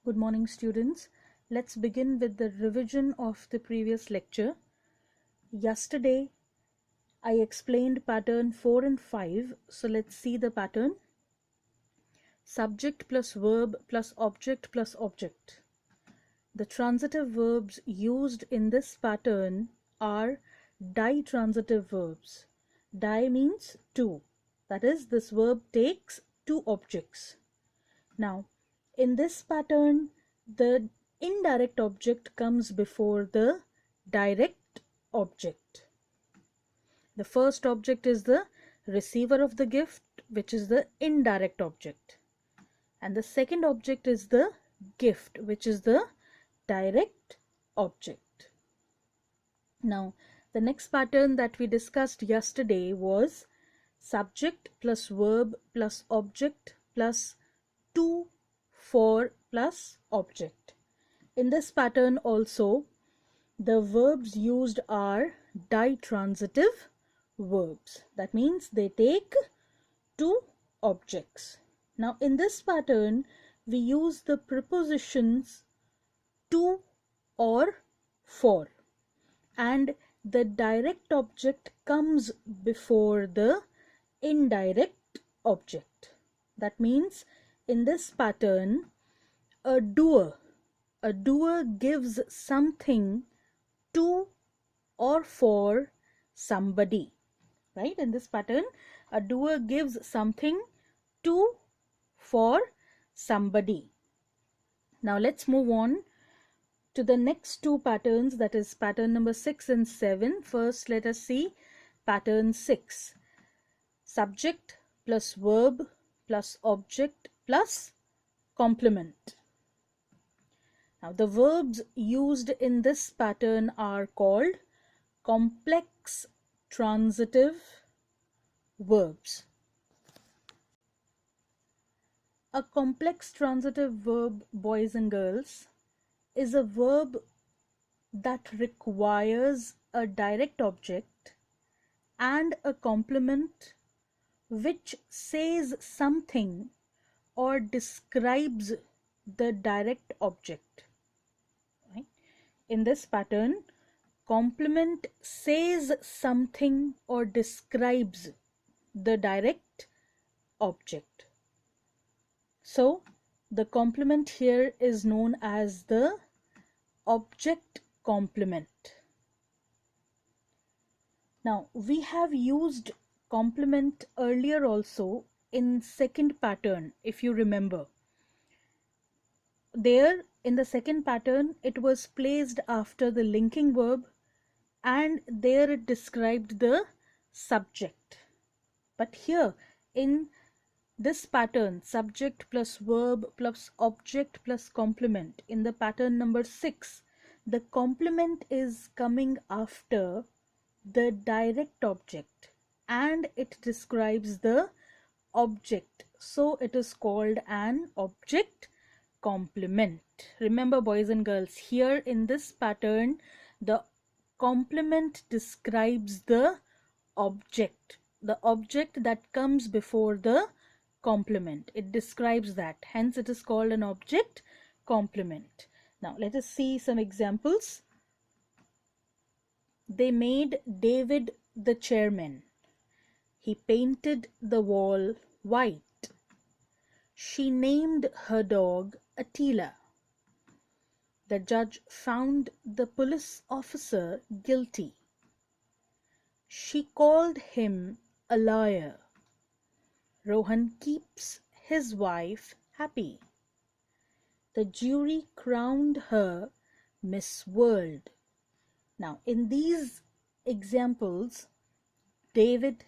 Good morning, students. Let's begin with the revision of the previous lecture. Yesterday, I explained pattern 4 and 5. So let's see the pattern. Subject plus verb plus object plus object. The transitive verbs used in this pattern are ditransitive verbs. Di means two. That is, this verb takes two objects. Now, in this pattern, the indirect object comes before the direct object. The first object is the receiver of the gift, which is the indirect object. And the second object is the gift, which is the direct object. Now, the next pattern that we discussed yesterday was subject plus verb plus object plus to, for plus object. In this pattern also, the verbs used are ditransitive verbs. That means they take two objects. Now in this pattern, we use the prepositions to or for, and the direct object comes before the indirect object. That means in this pattern, a doer gives something to or for somebody, right? In this pattern, a doer gives something to for somebody. Now let's move on to the next two patterns, that is pattern number 6 and 7. First, let us see pattern 6. Subject plus verb plus object plus complement. Now the verbs used in this pattern are called complex transitive verbs. A complex transitive verb, boys and girls, is a verb that requires a direct object and a complement which says something or describes the direct object. Right? In this pattern, complement says something or describes the direct object. So the complement here is known as the object complement. Now we have used complement earlier also in second pattern, if you remember. There in the second pattern, it was placed after the linking verb and there it described the subject. But here in this pattern, subject plus verb plus object plus complement, in the pattern number 6, the complement is coming after the direct object and it describes the object. So it is called an object complement. Remember, boys and girls, here in this pattern, the complement describes the object that comes before the complement. It describes that, hence it is called an object complement. Now let us see some examples. They made David the chairman. He painted the wall white. She named her dog Attila. The judge found the police officer guilty. She called him a liar. Rohan keeps his wife happy. The jury crowned her Miss World. Now, in these examples, David,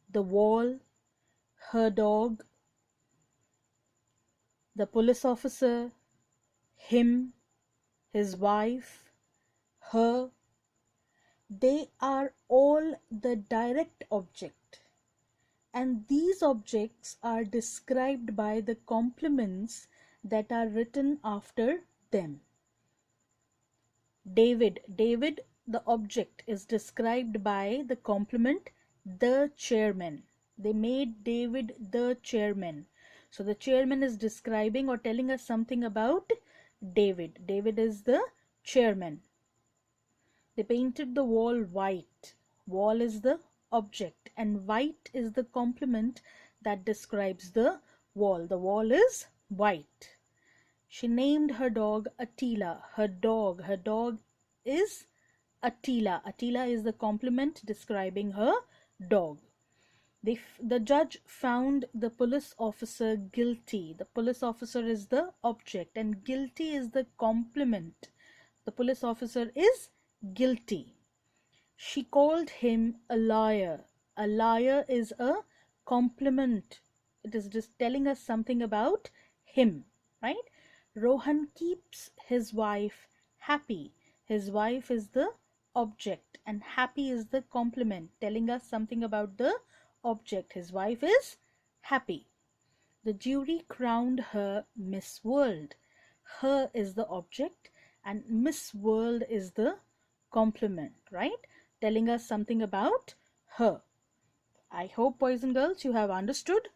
the wall, her dog, the police officer, him, his wife, her, they are all the direct object. And these objects are described by the complements that are written after them. David, the object, is described by the complement the chairman. They made David the chairman. So the chairman is describing or telling us something about David. David is the chairman. They painted the wall white. Wall is the object and white is the complement that describes the wall. The wall is white. She named her dog Attila. Her dog is Attila. Attila is the complement describing her dog. The judge found the police officer guilty. The police officer is the object and guilty is the complement. The police officer is guilty. She called him a liar. A liar is a complement. It is just telling us something about him, right? Rohan keeps his wife happy. His wife is the object and happy is the complement, telling us something about the object. His wife is happy. The jury crowned her Miss World. Her is the object and Miss World is the complement, right? Telling us something about her. I hope, boys and girls, you have understood.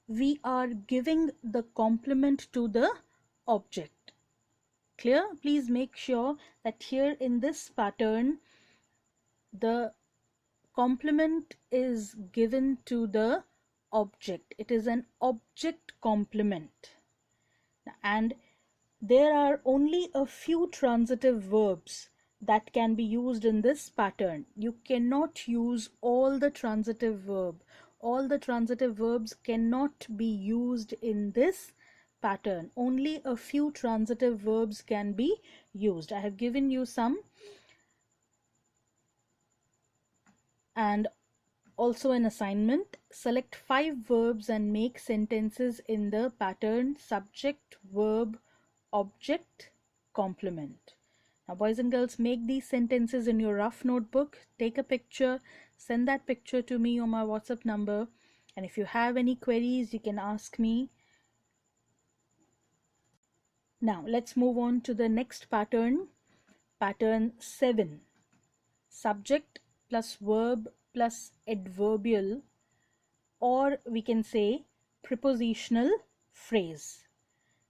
We are giving the complement to the object. Clear? Please make sure that here in this pattern, the complement is given to the object. It is an object complement. And there are only a few transitive verbs that can be used in this pattern. You cannot use all the transitive verb. All the transitive verbs cannot be used in this pattern. Only a few transitive verbs can be used. I have given you some and also an assignment. Select 5 verbs and make sentences in the pattern subject, verb, object, complement. Now boys and girls, make these sentences in your rough notebook. Take a picture, send that picture to me on my WhatsApp number, and if you have any queries you can ask me. Now let's move on to the next pattern. Pattern 7. Subject plus verb plus adverbial, or we can say prepositional phrase.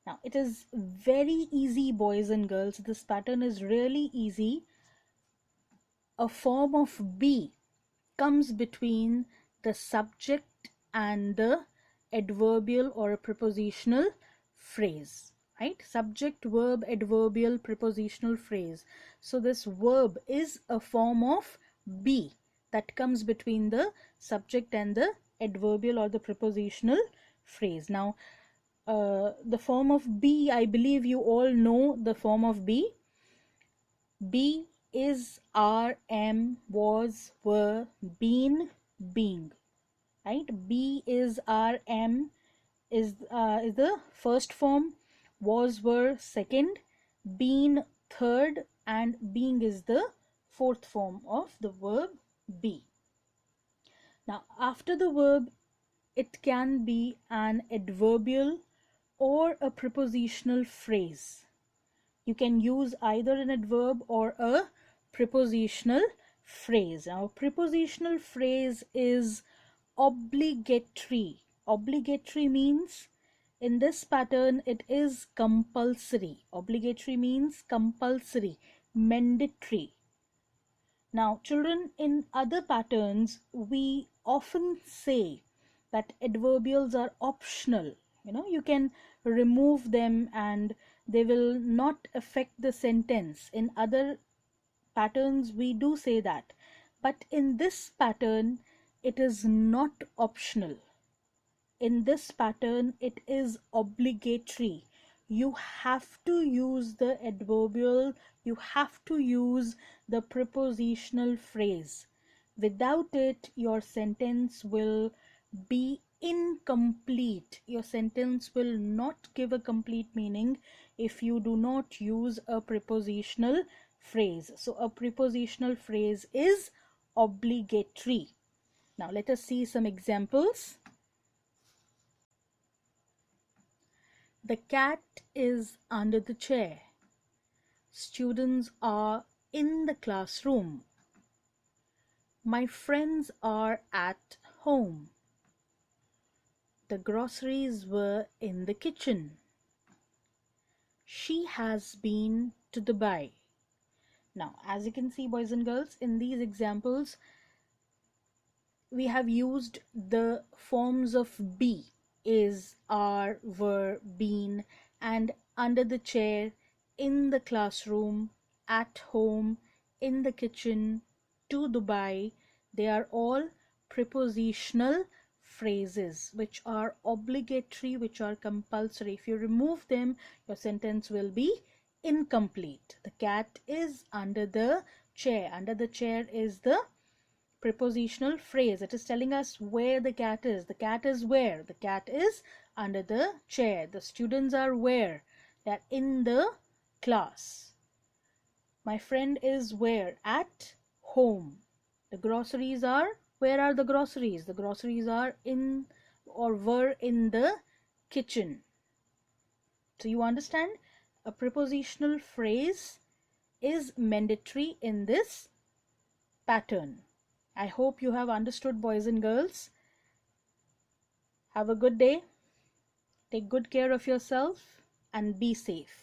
Now it is very easy, boys and girls. This pattern is really easy. A form of be comes between the subject and the adverbial or a prepositional phrase, right? Subject, verb, adverbial, prepositional phrase. So this verb is a form of be that comes between the subject and the adverbial or the prepositional phrase. Now the form of be, I believe you all know the form of be. Be is, are, am, was, were, been, being, right? Be is, are, am is the first form, was, were second, been third, and being is the fourth form of the verb be. Now after the verb, it can be an adverbial or a prepositional phrase. You can use either an adverb or a prepositional phrase. Now, prepositional phrase is obligatory. Obligatory means in this pattern it is compulsory. Obligatory means compulsory, mandatory. Now, children, in other patterns, we often say that adverbials are optional. You can remove them and they will not affect the sentence. In other patterns, we do say that. But in this pattern, it is not optional. In this pattern, it is obligatory. You have to use the adverbial, you have to use the prepositional phrase. Without it, your sentence will be incomplete. Your sentence will not give a complete meaning if you do not use a prepositional phrase. So a prepositional phrase is obligatory. Now let us see some examples. The cat is under the chair. Students are in the classroom. My friends are at home. The groceries were in the kitchen. she has been to Dubai. Now, as you can see, boys and girls, in these examples, we have used the forms of be, is, are, were, been, and under the chair, in the classroom, at home, in the kitchen, to Dubai. They are all prepositional phrases which are obligatory, which are compulsory. If you remove them, your sentence will be incomplete. The cat is under the chair. Under the chair is the prepositional phrase. It is telling us where the cat is. The cat is where? The cat is under the chair. The students are where? They are in the class. My friend is where? At home. The groceries are, where are the groceries? The groceries are in or were in the kitchen. So you understand? A prepositional phrase is mandatory in this pattern. I hope you have understood, boys and girls. Have a good day. Take good care of yourself and be safe.